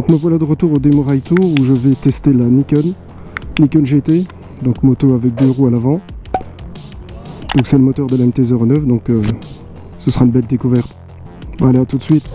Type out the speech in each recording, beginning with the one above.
Donc me voilà de retour au Demo Ride Tour où je vais tester la Nikon GT, donc moto avec 2 roues à l'avant. Donc c'est le moteur de la MT-09, donc ce sera une belle découverte. Bon, allez, à tout de suite.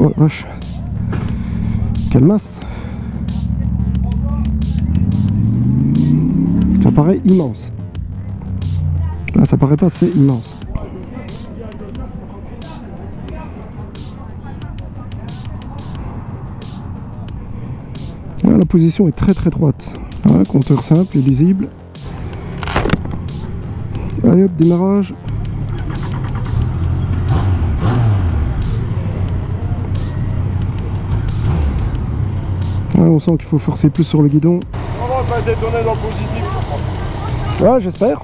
Oh vache, quelle masse! Ça paraît immense. Là, ça paraît pas, c'est immense. Là, la position est très très droite. Voilà, compteur simple et lisible. Allez hop, démarrage. On sent qu'il faut forcer plus sur le guidon. On va détonner dans le positif, je crois. Ouais, j'espère.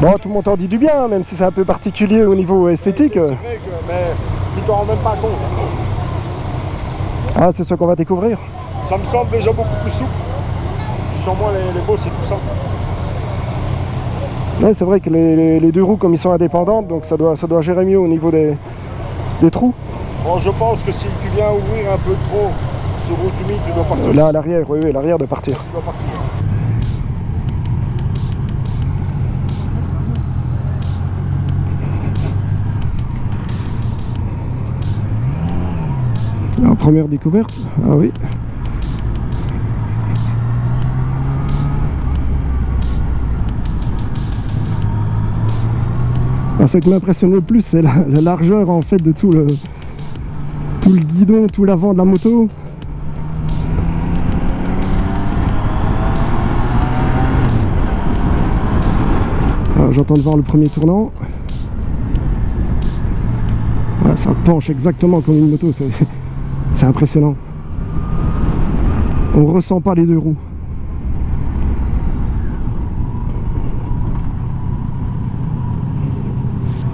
Bon, tout le monde en dit du bien, même si c'est un peu particulier au niveau esthétique. C'est vrai que, mais tu t'en rends même pas compte. Ah, c'est ce qu'on va découvrir. Ça me semble déjà beaucoup plus souple. Je sens moins les bosses et tout ça. Ouais, c'est vrai que les 2 roues, comme ils sont indépendantes, donc ça doit gérer mieux au niveau des trous. Bon, je pense que si tu viens ouvrir un peu trop sur route humide, tu dois partir. Là, à l'arrière, oui, l'arrière de partir. Tu dois partir. La première découverte, ah oui. Ce qui m'impressionne le plus, c'est la largeur en fait de tout le guidon, tout l'avant de la moto. J'entends de voir le premier tournant. Voilà, ça penche exactement comme une moto, c'est impressionnant. On ressent pas les 2 roues.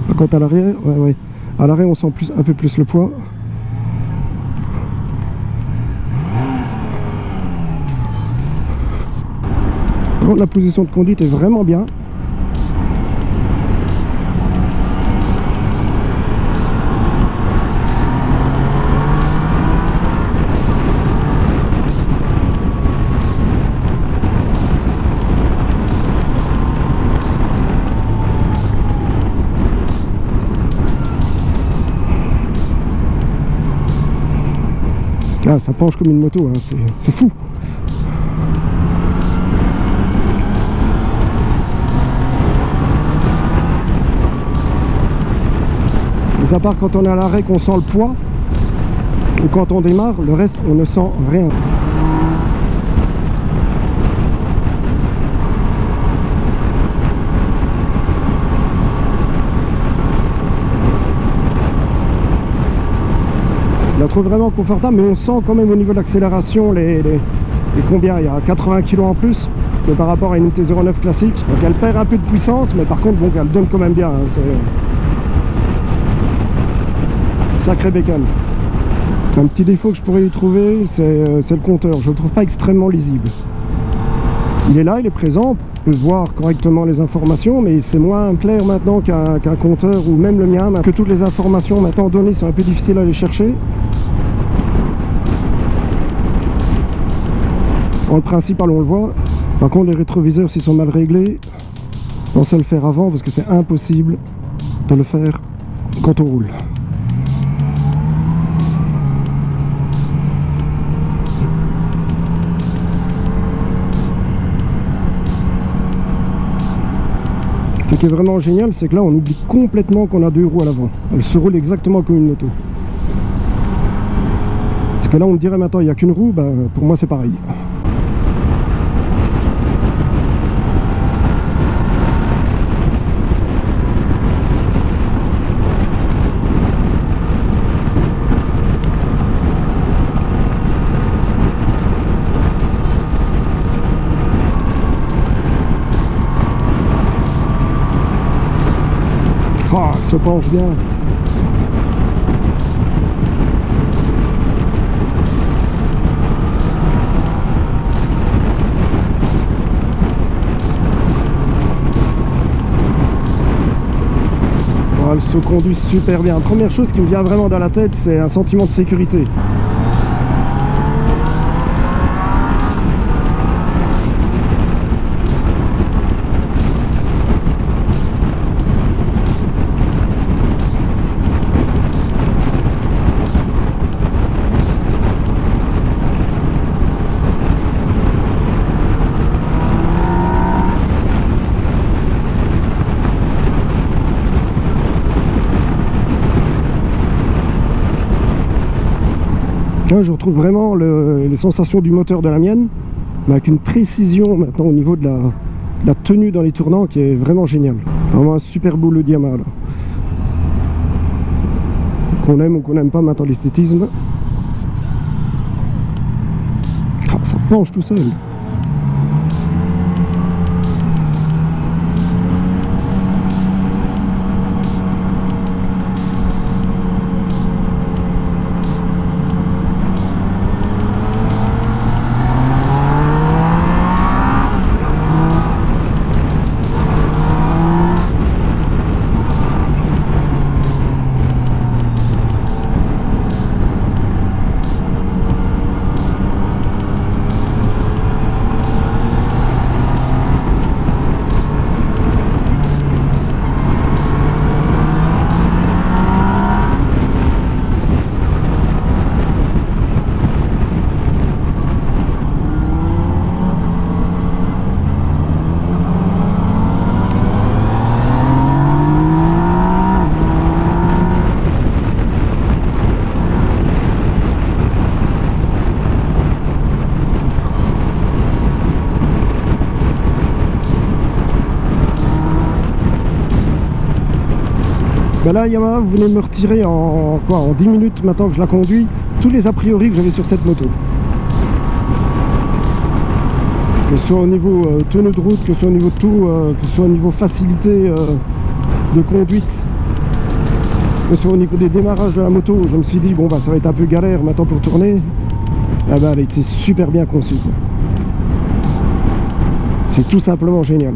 Par contre à l'arrière, ouais. À l'arrière on sent un peu plus le poids. Bon, la position de conduite est vraiment bien. Ah, ça penche comme une moto, hein, c'est fou. Mais à part quand on est à l'arrêt qu'on sent le poids, ou quand on démarre, le reste on ne sent rien. Je la trouve vraiment confortable, mais on sent quand même au niveau de l'accélération les combien, il y a 80 kg en plus que par rapport à une MT-09 classique. Donc elle perd un peu de puissance, mais par contre bon, elle donne quand même bien, hein, c'est sacré bacon. Un petit défaut que je pourrais y trouver, c'est le compteur. Je ne le trouve pas extrêmement lisible. Il est là, il est présent, on peut voir correctement les informations, mais c'est moins clair maintenant qu'un compteur, ou même le mien, que toutes les informations maintenant données sont un peu difficiles à aller chercher. Dans le principal, on le voit. Par contre, les rétroviseurs, s'ils sont mal réglés, pensez à le faire avant, parce que c'est impossible de le faire quand on roule. Ce qui est vraiment génial, c'est que là on oublie complètement qu'on a 2 roues à l'avant. Elle se roule exactement comme une moto. Parce que là on me dirait maintenant il n'y a qu'une roue, bah, pour moi c'est pareil. se penche bien. Elle se conduit super bien. Première chose qui me vient vraiment dans la tête, c'est un sentiment de sécurité. Je retrouve vraiment les sensations du moteur de la mienne, mais avec une précision maintenant au niveau de la tenue dans les tournants qui est vraiment géniale. Vraiment un super boulot de Yamaha. Qu'on aime ou qu'on n'aime pas maintenant l'esthétisme. Ah, ça penche tout seul. Ben là, Yamaha, vous venez de me retirer en 10 minutes maintenant que je la conduis, tous les a priori que j'avais sur cette moto. Que ce soit au niveau tenue de route, que ce soit au niveau de tout, que ce soit au niveau facilité de conduite, que ce soit au niveau des démarrages de la moto, je me suis dit, bon bah ça va être un peu galère maintenant pour tourner. Ah ben, elle a été super bien conçue. C'est tout simplement génial.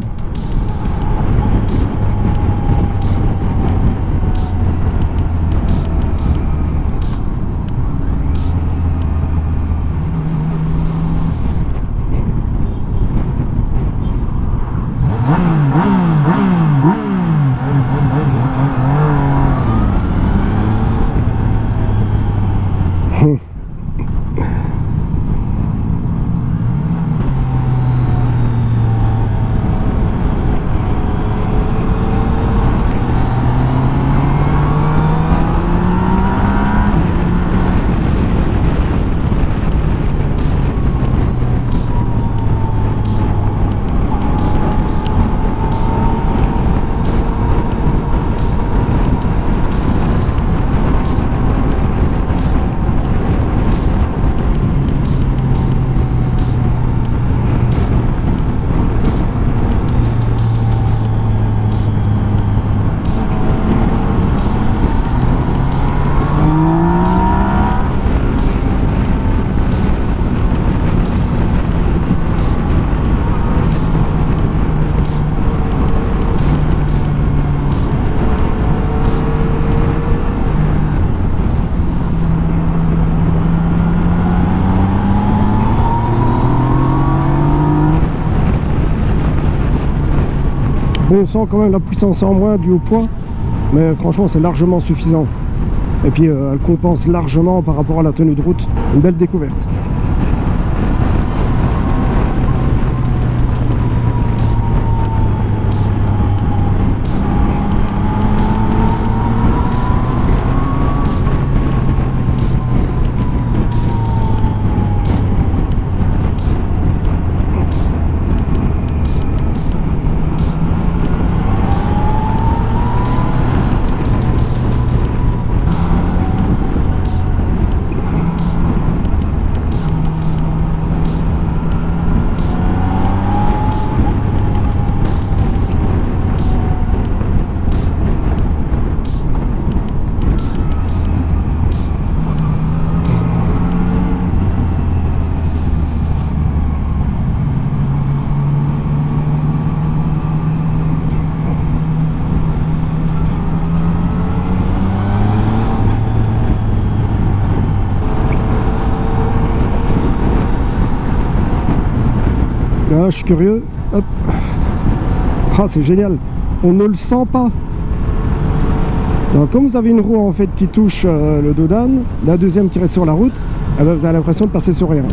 Bon, on sent quand même la puissance en moins due au poids, mais franchement c'est largement suffisant. Et puis elle compense largement par rapport à la tenue de route. Une belle découverte. je suis curieux. Hop. Ah, c'est génial. On ne le sent pas. Donc, comme vous avez une roue en fait qui touche le dos d'âne, la deuxième qui reste sur la route, eh ben, vous avez l'impression de passer sur rien.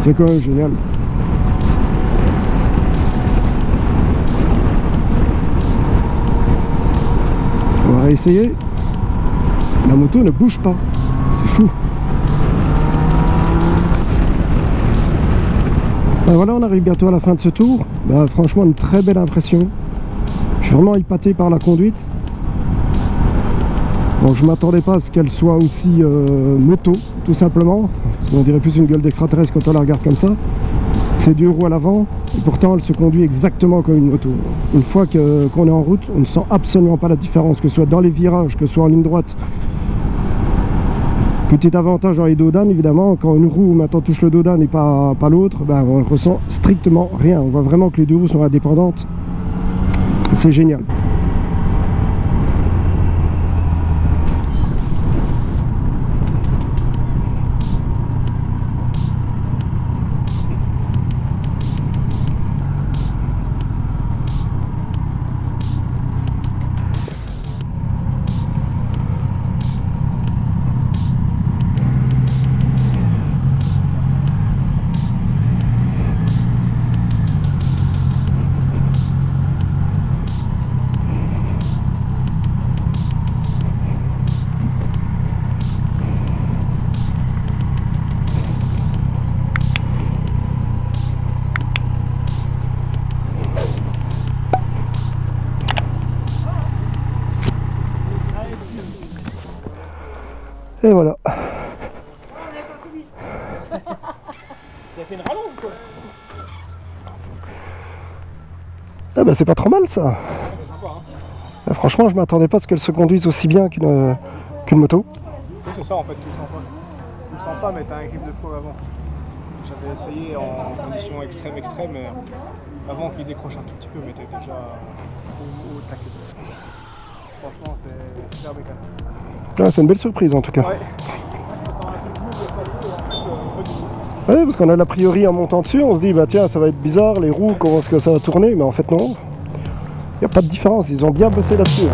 C'est quand même génial. On va réessayer. La moto ne bouge pas. C'est fou. Ben voilà, on arrive bientôt à la fin de ce tour. Ben, franchement, une très belle impression. Je suis vraiment épaté par la conduite. Bon, je m'attendais pas à ce qu'elle soit aussi moto, tout simplement. Parce qu'on dirait plus une gueule d'extraterrestre quand on la regarde comme ça. C'est 2 roues à l'avant, et pourtant elle se conduit exactement comme une moto. Une fois qu'on est en route, on ne sent absolument pas la différence, que ce soit dans les virages, que ce soit en ligne droite. Petit avantage dans les dos d'âne, évidemment, quand une roue maintenant touche le dos d'âne et pas l'autre, ben, on ne ressent strictement rien. On voit vraiment que les 2 roues sont indépendantes. C'est génial. Et voilà. Tu as fait une rallonge quoi? Ah bah c'est pas trop mal ça. Sympa, hein. Franchement, je m'attendais pas à ce qu'elle se conduise aussi bien qu'une moto. Oui, c'est ça en fait, tu le sens pas. Tu le sens pas, mais t'as un grip de fou avant. J'avais essayé en conditions extrêmes, avant qu'il décroche un tout petit peu, mais t'es déjà au taquet. Franchement, c'est super bécane. Ah, c'est une belle surprise en tout cas. Ouais. Ouais, parce qu'on a l'a priori en montant dessus, on se dit bah tiens ça va être bizarre, les roues, comment est-ce que ça va tourner, mais en fait non. Il n'y a pas de différence, ils ont bien bossé là-dessus.